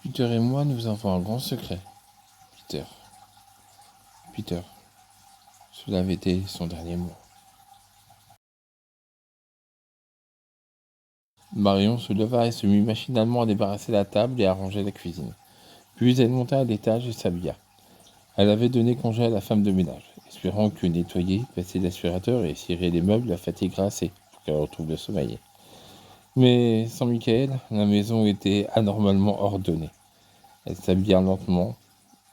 Peter et moi, nous avons un grand secret. Peter. Peter. Cela avait été son dernier mot. Marion se leva et se mit machinalement à débarrasser la table et à ranger la cuisine. Puis elle monta à l'étage et s'habilla. Elle avait donné congé à la femme de ménage, espérant que nettoyer, passer l'aspirateur et cirer les meubles la fatiguerait assez pour qu'elle retrouve le sommeil. Mais sans Michael, la maison était anormalement ordonnée. Elle s'habilla lentement,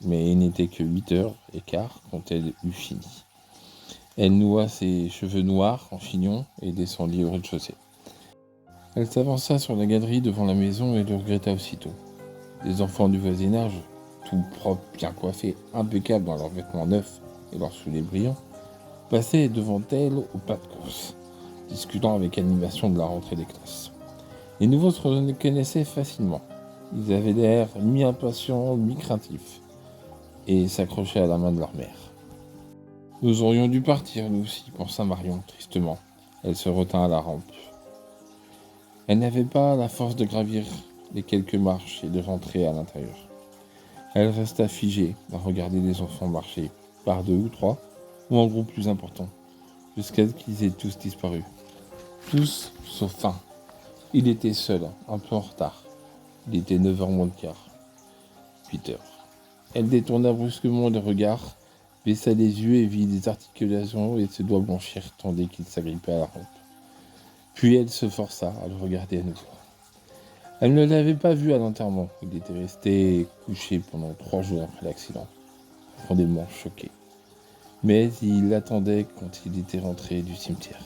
mais il n'était que 8h15 quand elle eut fini. Elle noua ses cheveux noirs en chignon et descendit au rez-de-chaussée. Elle s'avança sur la galerie devant la maison et le regretta aussitôt. Les enfants du voisinage, tout propres, bien coiffés, impeccables dans leurs vêtements neufs et leurs souliers brillants, passaient devant elle au pas de course, discutant avec animation de la rentrée des classes. Les nouveaux se reconnaissaient facilement. Ils avaient l'air mi-impatients, mi-craintifs, et s'accrochaient à la main de leur mère. Nous aurions dû partir, nous aussi, pensa Marion, tristement. Elle se retint à la rampe. Elle n'avait pas la force de gravir les quelques marches et de rentrer à l'intérieur. Elle resta figée à regarder les enfants marcher, par deux ou trois, ou en groupe plus important, jusqu'à ce qu'ils aient tous disparu. Tous, sauf un. Il était seul, un peu en retard. Il était 9h moins le quart. Peter. Elle détourna brusquement le regard, baissa les yeux et vit des articulations et ses doigts blanchir tandis qu'il s'agrippait à la rampe. Puis elle se força à le regarder à nouveau. Elle ne l'avait pas vu à l'enterrement. Il était resté couché pendant 3 jours après l'accident, profondément choqué. Mais il l'attendait quand il était rentré du cimetière.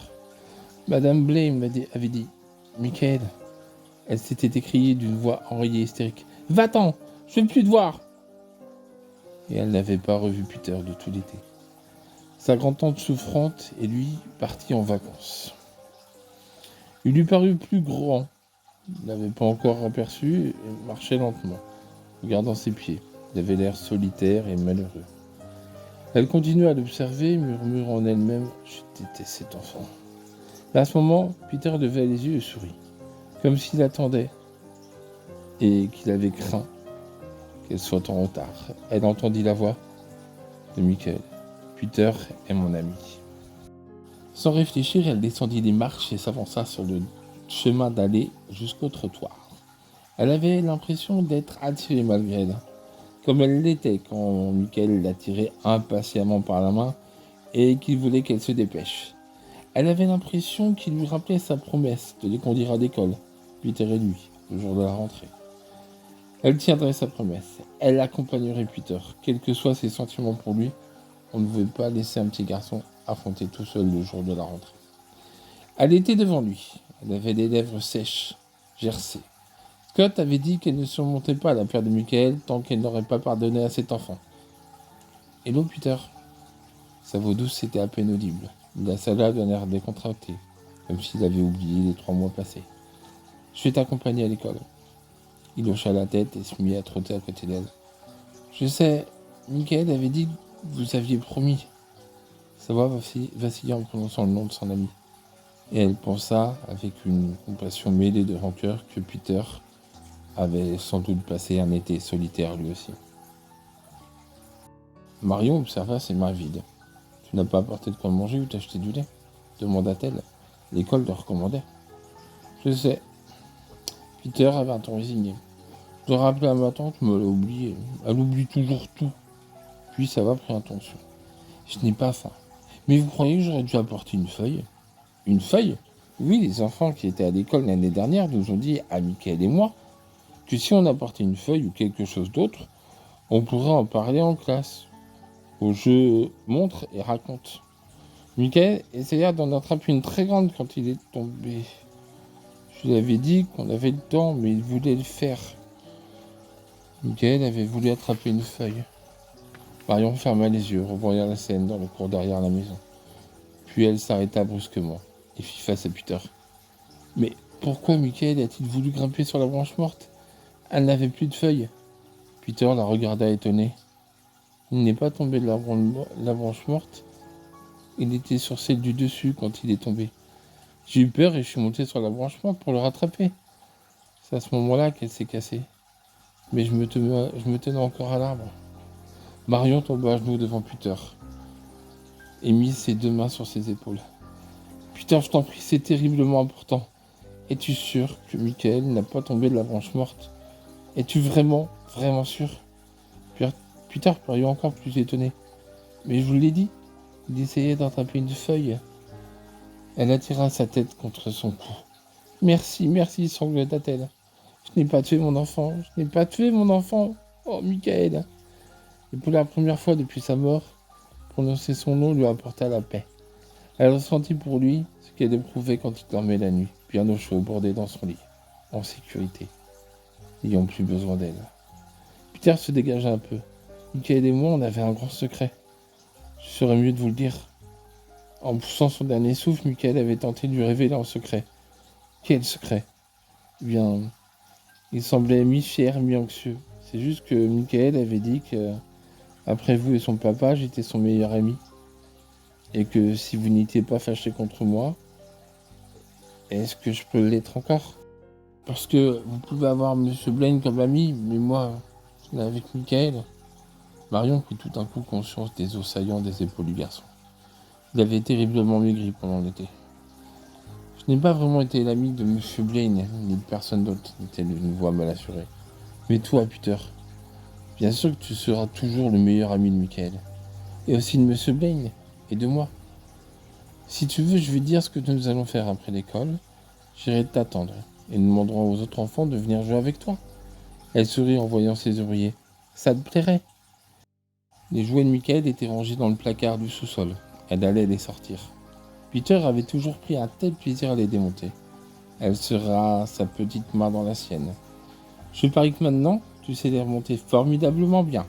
Madame Blame avait dit « Michael !» Elle s'était écriée d'une voix enrayée hystérique. « Va-t'en, je ne veux plus te voir !» Et elle n'avait pas revu Peter de tout l'été. Sa grand-tante souffrante et lui partis en vacances. Il lui parut plus grand. Il n'avait pas encore aperçu et marchait lentement, regardant ses pieds. Il avait l'air solitaire et malheureux. Elle continua à l'observer, murmurant en elle-même « Je déteste cet enfant ». À ce moment, Peter leva les yeux et sourit, comme s'il attendait et qu'il avait craint qu'elle soit en retard. Elle entendit la voix de Michael. « Peter est mon ami ». Sans réfléchir, elle descendit les marches et s'avança sur le chemin d'allée jusqu'au trottoir. Elle avait l'impression d'être attirée malgré elle, comme elle l'était quand Michael la tirait impatiemment par la main et qu'il voulait qu'elle se dépêche. Elle avait l'impression qu'il lui rappelait sa promesse de les conduire à l'école, Peter et lui, le jour de la rentrée. Elle tiendrait sa promesse. Elle accompagnerait Peter, quels que soient ses sentiments pour lui. On ne pouvait pas laisser un petit garçon affronter tout seul le jour de la rentrée. Elle était devant lui. Elle avait des lèvres sèches, gercées. Scott avait dit qu'elle ne surmontait pas la perte de Michael tant qu'elle n'aurait pas pardonné à cet enfant. « Hello, Peter !» Sa voix douce était à peine audible. Il la salua d'un air décontracté, comme s'il avait oublié les 3 mois passés. « Je vais t'accompagner à l'école. » Il hocha la tête et se mit à trotter à côté d'elle. « Je sais, Michael avait dit que vous aviez promis. » Sa voix vacillait en prononçant le nom de son ami. Et elle pensa, avec une compassion mêlée de rancœur, que Peter avait sans doute passé un été solitaire lui aussi. Marion observa ses mains vides. « Tu n'as pas apporté de quoi manger ou t'acheter du lait ?» demanda-t-elle. L'école le recommandait. « Je sais. » Peter avait un ton résigné. « Je rappelais à ma tante, mais elle a oublié. Elle oublie toujours tout. » Puis sa voix prit intention. « Je n'ai pas faim. Mais vous croyez que j'aurais dû apporter une feuille ?» « Une feuille ? Oui, les enfants qui étaient à l'école l'année dernière nous ont dit, à Michael et moi, que si on apportait une feuille ou quelque chose d'autre, on pourrait en parler en classe. Au jeu montre et raconte. Michael essaya d'en attraper une très grande quand il est tombé. Je lui avais dit qu'on avait le temps, mais il voulait le faire. Michael avait voulu attraper une feuille. Marion ferma les yeux, revoyant la scène dans le cours derrière la maison. Puis elle s'arrêta brusquement et fit face à Peter. « Mais pourquoi Michael a-t-il voulu grimper sur la branche morte ? Elle n'avait plus de feuilles. » Peter la regarda étonné. Il n'est pas tombé de la branche morte. Il était sur celle du dessus quand il est tombé. J'ai eu peur et je suis monté sur la branche morte pour le rattraper. C'est à ce moment-là qu'elle s'est cassée. mais je me tenais encore à l'arbre. Marion tomba à genoux devant Peter et mit ses 2 mains sur ses épaules. Peter, je t'en prie, c'est terriblement important. Es-tu sûr que Michael n'a pas tombé de la branche morte? Es-tu vraiment, vraiment sûr? Peter parut encore plus étonné. Mais je vous l'ai dit, il essayait d'attraper une feuille. Elle attira sa tête contre son cou. Merci, merci, sanglota-t-elle. Je n'ai pas tué mon enfant, je n'ai pas tué mon enfant. Oh, Michael. Et pour la première fois depuis sa mort, prononcer son nom lui apporta la paix. Elle ressentit pour lui ce qu'elle éprouvait quand il dormait la nuit, bien au chaud, bordé dans son lit, en sécurité, n'ayant plus besoin d'elle. Peter se dégagea un peu. Michael et moi, on avait un grand secret. Je serais mieux de vous le dire. En poussant son dernier souffle, Michael avait tenté de lui révéler un secret. Quel secret? Eh bien, il semblait mi-fier, mi-anxieux. C'est juste que Michael avait dit que, après vous et son papa, j'étais son meilleur ami. Et que si vous n'étiez pas fâché contre moi, est-ce que je peux l'être encore? Parce que vous pouvez avoir Monsieur Blaine comme ami, mais moi, je l'ai avec Michael. Marion prit tout d'un coup conscience des os saillants des épaules du garçon. Il avait terriblement maigri pendant l'été. Je n'ai pas vraiment été l'ami de Monsieur Blaine, ni de personne d'autre, dit-elle d'une voix mal assurée. Mais toi, Peter, bien sûr que tu seras toujours le meilleur ami de Michael. Et aussi de Monsieur Blaine, et de moi. Si tu veux, je vais dire ce que nous allons faire après l'école. J'irai t'attendre, et nous demanderons aux autres enfants de venir jouer avec toi. Elle sourit en voyant ses ouvriers. Ça te plairait? Les jouets de Michael étaient rangés dans le placard du sous-sol. Elle allait les sortir. Peter avait toujours pris un tel plaisir à les démonter. Elle serra sa petite main dans la sienne. Je parie que maintenant, tu sais les remonter formidablement bien.